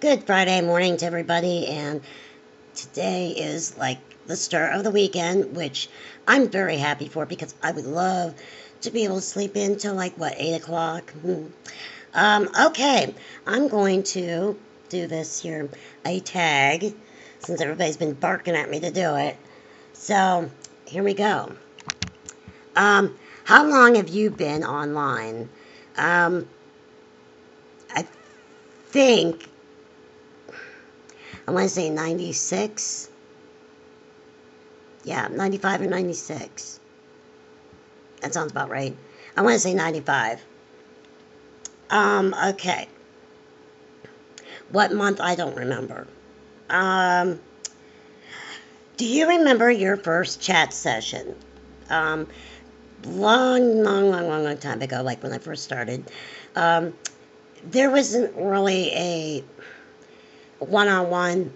Good Friday morning to everybody, and today is like the start of the weekend, which I'm very happy for because I would love to be able to sleep in till like what, 8 o'clock. Okay, I'm going to do this here, a tag, since everybody's been barking at me to do it. So here we go. How long have you been online? I think I want to say 96. Yeah, 95 or 96. That sounds about right. I want to say 95. Okay. What month? I don't remember. Um, do you remember your first chat session? Um, long time ago, like when I first started. Um, there wasn't really a one-on-one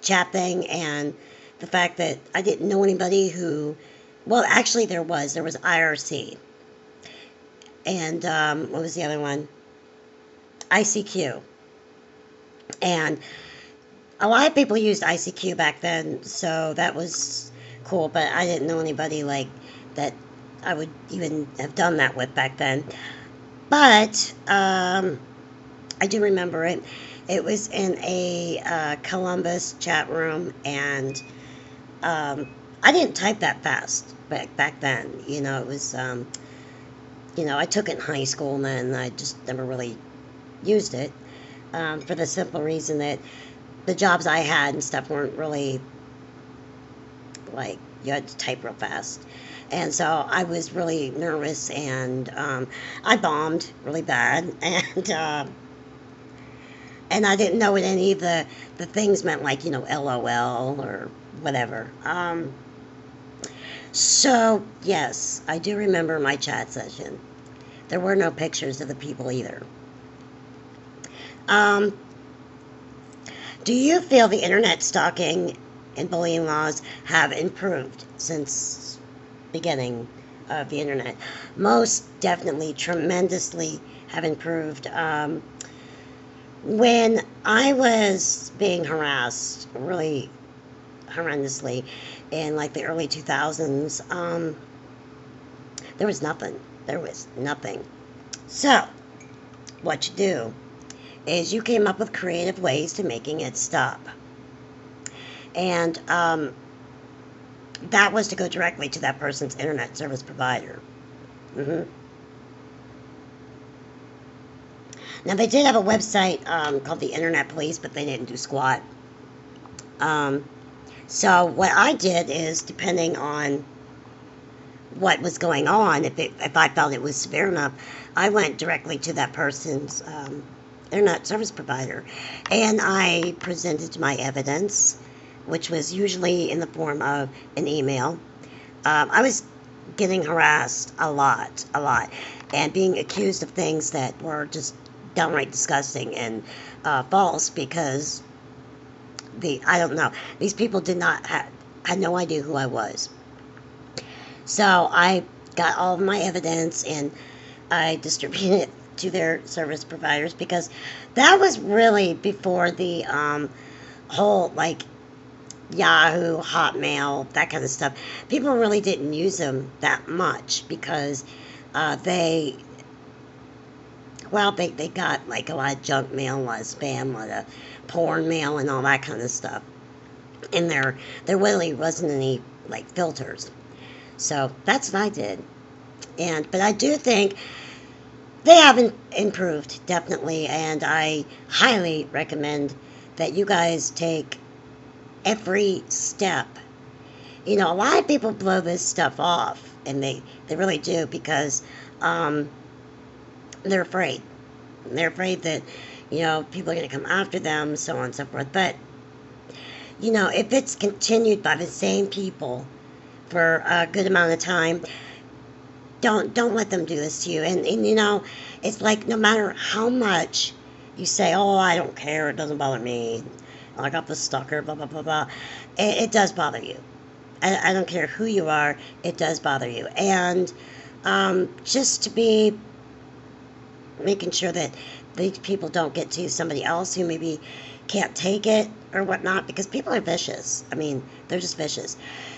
chat thing, and the fact that I didn't know anybody who, well, actually there was IRC, and what was the other one? ICQ, and a lot of people used ICQ back then, so that was cool, but I didn't know anybody like that I would even have done that with back then. But I do remember it. It was in a Columbus chat room, and I didn't type that fast back then. It was, I took it in high school, and then I just never really used it for the simple reason that the jobs I had and stuff weren't really like you had to type real fast. And so I was really nervous, and I bombed really bad, and I didn't know what any of the things meant, like, LOL or whatever. So, yes, I do remember my chat session. There were no pictures of the people either. Um, do you feel the internet stalking and bullying laws have improved since beginning of the internet? Most definitely, tremendously have improved. When I was being harassed really horrendously in like the early 2000s, there was nothing. There was nothing. So, what you do is you came up with creative ways to making it stop. And that was to go directly to that person's internet service provider. Mm-hmm. Now, they did have a website called the Internet Police, but they didn't do squat. So what I did is, depending on what was going on, if I felt it was severe enough, I went directly to that person's internet service provider, and I presented my evidence, which was usually in the form of an email. I was getting harassed a lot, and being accused of things that were just downright disgusting and false, because I don't know, these people had no idea who I was. So I got all of my evidence, and I distributed it to their service providers, because that was really before the whole like Yahoo, Hotmail, that kind of stuff. People really didn't use them that much because they got like a lot of junk mail, a lot of spam, a lot of porn mail, and all that kind of stuff. And there really wasn't any like filters. So that's what I did. But I do think they haven't improved, definitely, and I highly recommend that you guys take every step. A lot of people blow this stuff off, and they really do, because they're afraid. They're afraid that, people are going to come after them, so on and so forth. But, if it's continued by the same people for a good amount of time, don't let them do this to you. And it's like, no matter how much you say, oh, I don't care, it doesn't bother me, I got the stalker, blah, blah, blah, blah, it does bother you. I don't care who you are, it does bother you. And just to be making sure that these people don't get to somebody else who maybe can't take it or whatnot, because people are vicious. I mean, they're just vicious.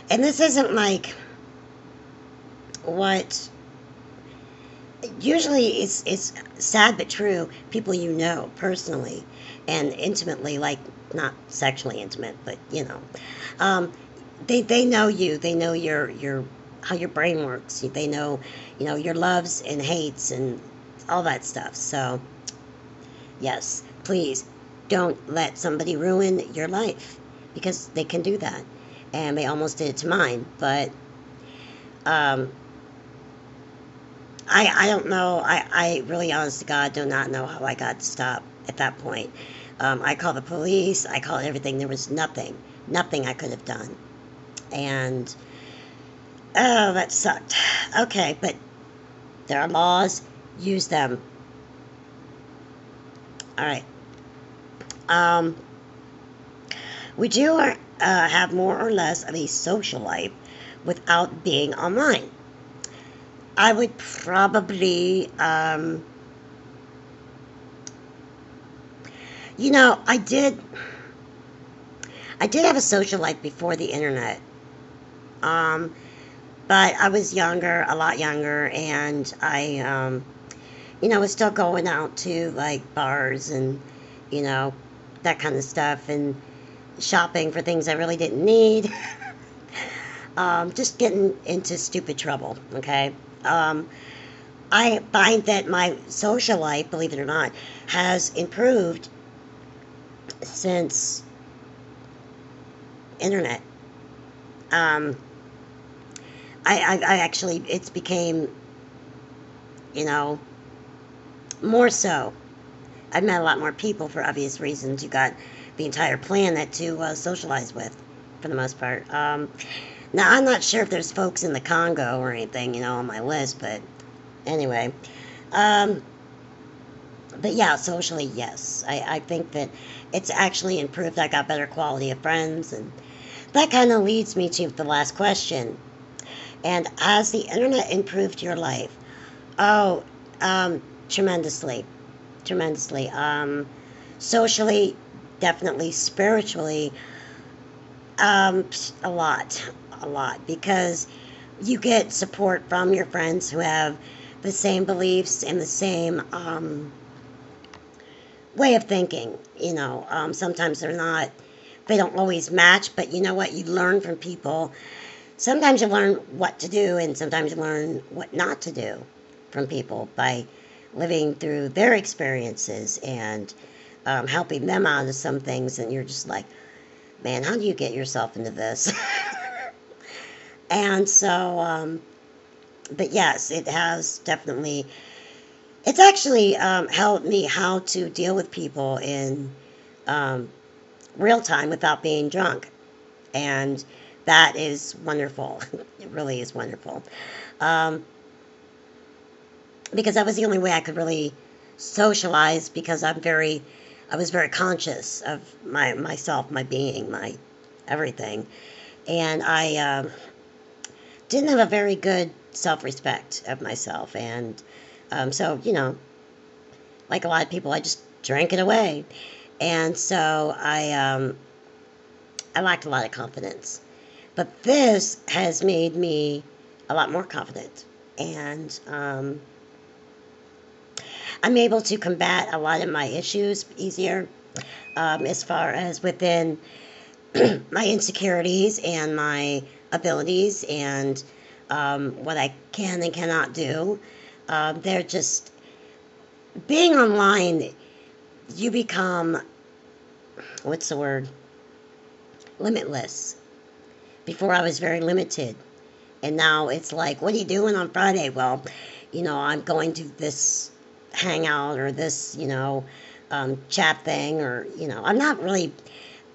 And this isn't like what usually it's sad but true, people you know personally and intimately, like not sexually intimate, but um, they know you, they know your how your brain works, they know your loves and hates and all that stuff. So yes, please don't let somebody ruin your life, because they can do that, and they almost did it to mine. But um, I don't know. I really, honest to God, do not know how I got to stop at that point. I called the police. I called everything. There was nothing I could have done. And, oh, that sucked. Okay, but there are laws. Use them. All right. Um, would you have more or less of a social life without being online? I would probably, I did have a social life before the internet. Um, but I was younger, a lot younger, and I, was still going out to like bars and, you know, that kind of stuff, and shopping for things I really didn't need. Just getting into stupid trouble, okay? I find that my social life, believe it or not, has improved since internet. Um, I actually, it's became, you know, more so. I've met a lot more people for obvious reasons. You got the entire planet to socialize with, for the most part. Now, I'm not sure if there's folks in the Congo or anything, on my list, but anyway. Um, but yeah, socially, yes. I think that it's actually improved. I got better quality of friends, and that kind of leads me to the last question. And has the internet improved your life? Oh, tremendously. Tremendously. Socially, definitely. Spiritually, a lot. A lot. Because you get support from your friends who have the same beliefs and the same way of thinking. Sometimes they don't always match, but you know what? You learn from people. Sometimes you learn what to do, and sometimes you learn what not to do from people by living through their experiences and helping them out of some things. And you're just like, man, how do you get yourself into this? And so, but yes, it has definitely, it's actually helped me how to deal with people in um, real time without being drunk. And that is wonderful. It really is wonderful. Um, because that was the only way I could really socialize, because I was very conscious of myself, my being, my everything. And I didn't have a very good self-respect of myself. And so, like a lot of people, I just drank it away. And so I lacked a lot of confidence. But this has made me a lot more confident. And I'm able to combat a lot of my issues easier, as far as within my insecurities and my abilities, and what I can and cannot do. They're just, being online, you become, what's the word? Limitless. Before I was very limited. And now it's like, what are you doing on Friday? Well, I'm going to this hangout or this, chat thing, or, I'm not really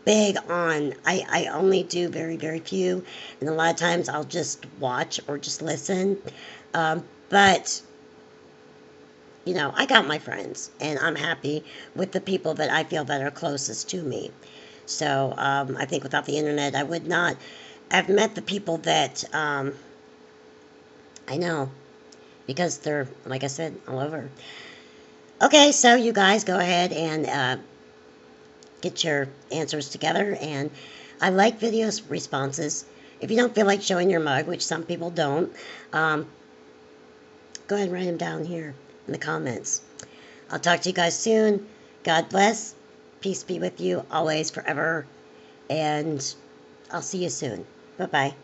big on, I only do very, very few. And a lot of times I'll just watch or just listen. But, I got my friends, and I'm happy with the people that I feel that are closest to me. So I think without the internet, I would not have met the people that I know, because they're, like I said, all over. Okay, so you guys go ahead and get your answers together. And I like video responses. If you don't feel like showing your mug, which some people don't, go ahead and write them down here in the comments. I'll talk to you guys soon. God bless. Peace be with you always, forever. And I'll see you soon. Bye-bye.